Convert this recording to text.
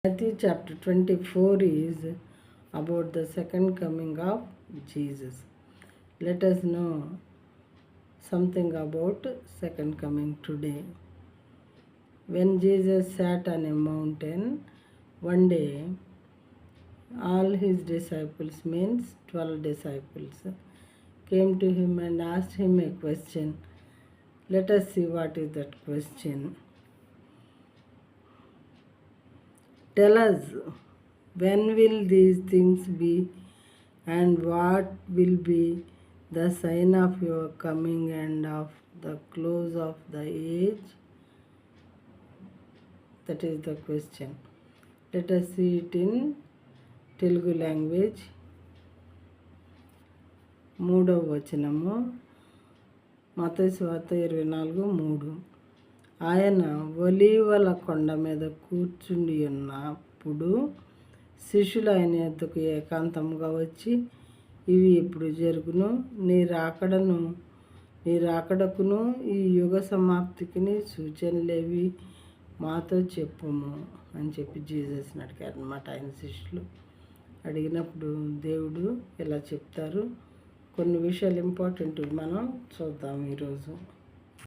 Matthew chapter 24 is about the second coming of Jesus. Let us know something about second coming today. When Jesus sat on a mountain, one day all his disciples, means 12 disciples, came to him and asked him a question. Let us see what is that question. Tell us, when will these things be, and what will be the sign of your coming and of the close of the age? That is the question. Let us see it in Telugu language. 3వ వచనము, మత్తయి సువార్త 24:3. ఆయన ఒలీవల కొండ మీద కూర్చుండి ఉన్నప్పుడు శిష్యులు ఆయన యొద్దకు ఏకాంతముగా వచ్చి, ఇవి ఇప్పుడు జరుగును, నీ రాకడకును ఈ యుగ సమాప్తికి సూచనలేవి మాతో చెప్పుము అని చెప్పి జీసస్ని అడిగారు అనమాట. ఆయన శిష్యులు అడిగినప్పుడు దేవుడు ఇలా చెప్తారు. కొన్ని విషయాలు ఇంపార్టెంట్ మనం చూద్దాం ఈరోజు.